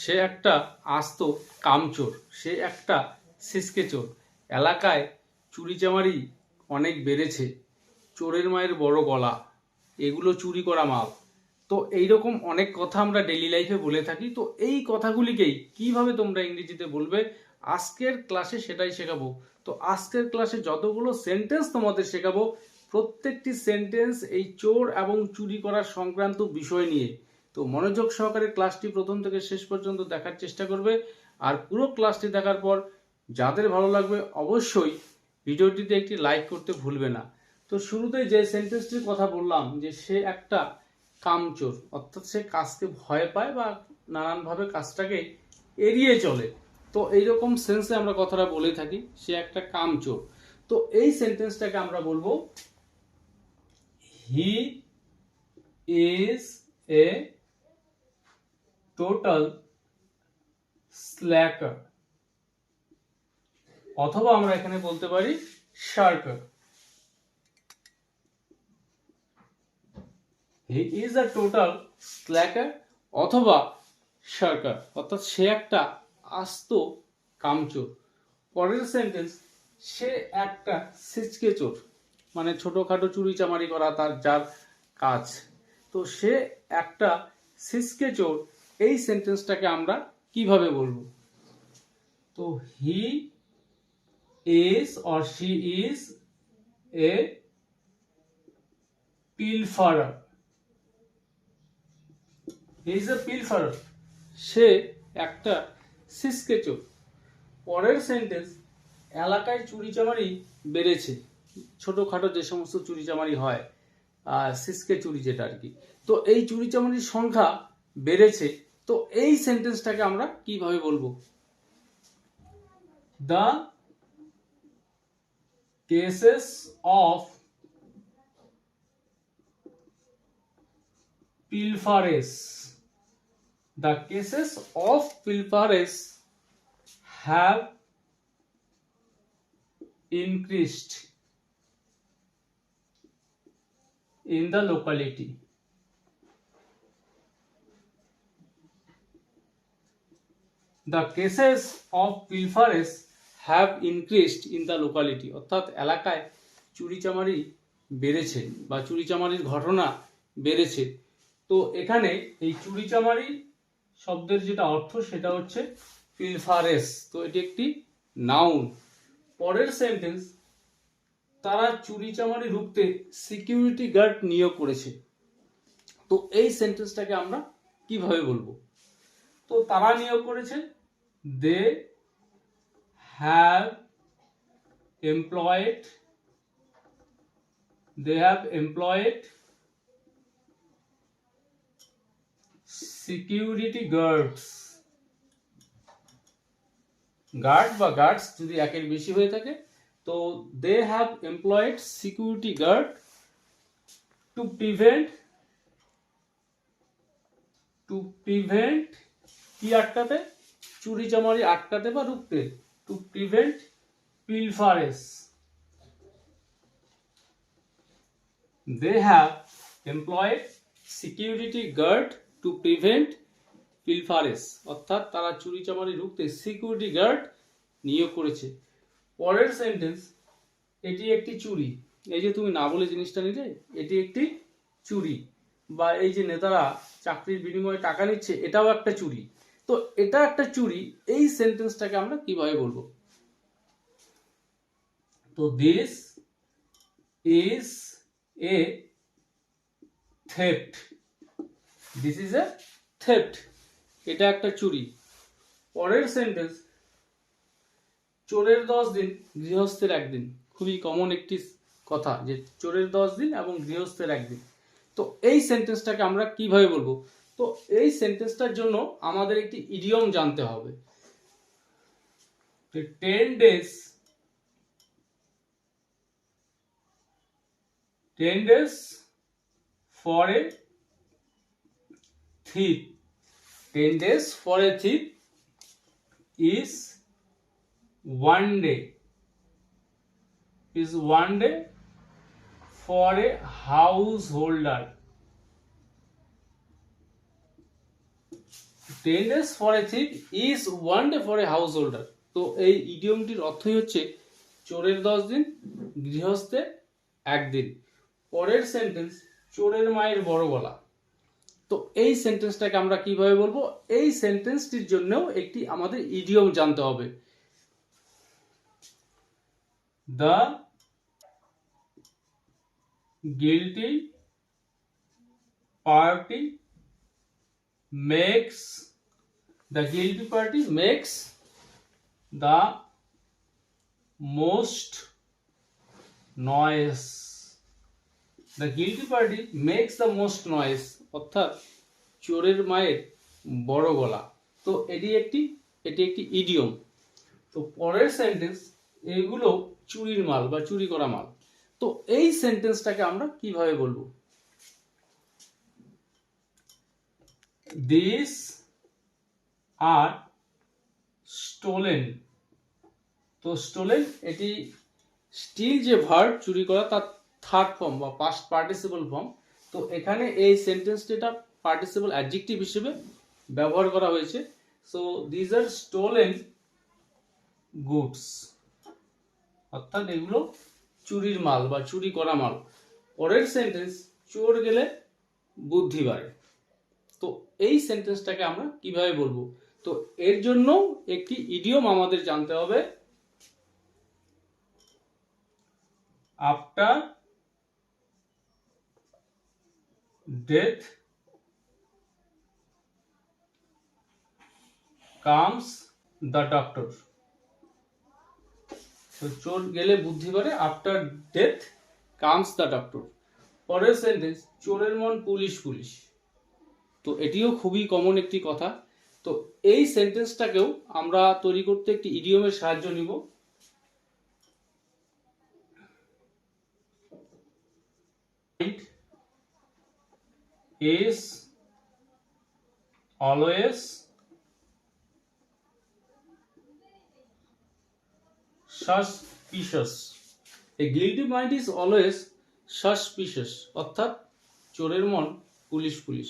সে একটা আস্ত কামচোর, সে একটা সিসকে চোর। এলাকায় চুরিচামারি অনেক বেড়েছে, চোরের মায়ের বড় গলা, এগুলো চুরি করা মাল। তো এইরকম অনেক কথা আমরা ডেইলি লাইফে বলে থাকি। তো এই কথাগুলিকেই কিভাবে তোমরা ইংরেজিতে বলবে আজকের ক্লাসে সেটাই শেখাবো। তো আজকের ক্লাসে যতগুলো সেন্টেন্স তোমাদের শেখাবো, প্রত্যেকটি সেন্টেন্স এই চোর এবং চুরি করার সংক্রান্ত বিষয় নিয়ে। তো মনোযোগ সহকারে ক্লাসটি প্রথম থেকে শেষ পর্যন্ত দেখার চেষ্টা করবে। আর পুরো ক্লাসটি দেখার পর যাদের ভালো লাগবে অবশ্যই ভিডিওটিতে একটি লাইক করতে ভুলবে না। তো শুরুতে যে সেন্টেন্সটির কথা বললাম যে সে একটা কামচোর, অর্থাৎ সে কাজকে ভয় পায় বা নানানভাবে কাজটাকে এড়িয়ে চলে। তো এইরকম সেন্সে আমরা কথাটা বলে থাকি, সে একটা কামচোর। তো এই সেন্টেন্সটাকে আমরা বলবো হি ইজ এ টোটাল স্ল্যাকার, অথবা আমরা এখানে বলতে পারি শার্কার। হি ইজ আ টোটাল স্ল্যাকার অথবা শার্কার, অর্থাৎ সে একটা আস্ত কামচোর। পরের সেন্টেন্স, সে একটা ছিচকে চোর, মানে ছোটখাটো চুরি চামারি করা তার যার কাজ। তো সে একটা ছিচকে চোর, এই সেন্টেন্সটাকে আমরা কিভাবে বলবো? তো he is or she is a pilferer. He is a pilferer, সে একটা ছিচকে চোর। পরের সেন্টেন্স, এলাকায় চুরিচামারি বেড়েছে, ছোটখাটো যে সমস্ত চুরিচামারি হয়, সিসকে চুরি যেটা আর কি। তো এই চুরিচামারির সংখ্যা বেড়েছে। তো এই সেন্টেন্সটাকে আমরা কিভাবে বলবো? The cases of pilferage, the cases of pilferage have increased in the locality. The cases of pilferage have increased in the locality, অর্থাৎ এলাকায় চুরিচামারি বেড়েছে বা চুরিচামারির ঘটনা বেড়েছে। তো এখানে এই চুরিচামারি শব্দের যেটা অর্থ সেটা হচ্ছে পিলফারেজ। তো এটি একটি নাউন। পরের সেন্টেন্স, তারা চুরিচামারি রুখতে সিকিউরিটি গার্ড নিয়োগ করেছে। তো এই সেন্টেন্সটাকে আমরা কিভাবে বলবো? তো তারা নিয়োগ করেছে, they have employed security guards. Guard বা গার্ডস যদি একের বেশি হয়ে থাকে, তো they have employed security guard to prevent কি আটকাতে? চুরিচামারি আটকাতে বা রুখতে। To prevent pilferage. They have employed security guard to prevent pilferage, অর্থাৎ তারা চুরিচামারি রুখতে সিকিউরিটি গার্ড নিয়োগ করেছে। পরের সেন্টেন্স, এটি একটি চুরি। এই যে তুমি না বলে জিনিসটা নিলে, এটি একটি চুরি। বা এই যে নেতারা চাকরির বিনিময়ে টাকা নিচ্ছে, এটাও একটা চুরি। তো এটা একটা চুরি, এই সেন্টেন্সটাকে আমরা কিভাবে বলবো? তো this is a theft, this is a theft, এটা একটা চুরি। পরের সেন্টেন্স, চোরের 10 দিন গৃহস্থের একদিন। খুবই কমন একটি কথা যে চোরের 10 দিন এবং গৃহস্থের একদিন। তো এই সেন্টেন্সটাকে আমরা কিভাবে বলবো? তো এই সেন্টেন্সটার জন্য আমাদের একটি ইডিয়ম জানতে হবে। 10 days for a thief, 10 days for a thief is one day for a householder. 10 days for a thief is 1 day for a householder। তো এই ইডিয়মটির অর্থই হচ্ছে চোরের 10 দিন, গৃহস্থের 1 দিন। পরের সেন্টেন্স, চোরের মায়ের বড় গলা। তো এই সেন্টেন্সটাকে আমরা কিভাবে বলবো? এই সেন্টেন্সটির জন্যও একটি আমাদের ইডিয়ম জানতে হবে। The guilty party makes the most noise। The guilty party makes the most noise, অর্থাৎ চোরের মায়ের বড় গলা। তো এটি একটি ইডিয়ম। তো পরের সেন্টেন্স, এগুলো চুরির মাল বা চুরি করা মাল। তো এই সেন্টেন্সটাকে আমরা কিভাবে বলবো? These are stolen। তো স্টোলেন, এটি স্টিল যে ভার্ব চুরি করা তার থার্ড ফর্ম বা পাস্ট পার্টিসিপল ফর্ম। তো এখানে এই সেন্টেন্সটা পার্টিসিপল অ্যাডজেক্টিভ হিসেবে ব্যবহার করা হয়েছে। So this are stolen goods, অর্থাৎ এগুলো চুরির মাল বা চুরি করা মাল। পরের সেন্টেন্স, চোর গেলে বুদ্ধি বাড়ে। তো এই সেন্টেন্সটাকে আমরা কিভাবে বলবো? তো এর জন্য একটি ইডিয়ম আমাদের জানতে হবে। After death comes the doctor. তো চোর গেলে বুদ্ধি বাড়ে, after death comes the doctor. পরের সেন্টেন্স, চোরের মন পুলিশ পুলিশ। তো এটিও খুবই কমন একটি কথা। তো এই সেন্টেন্সটাকেও আমরা তৈরি করতে একটি ইডিয়মের সাহায্য নিব। is always suspicious। A guilty mind is always suspicious, অর্থাৎ চোরের মন পুলিশ পুলিশ।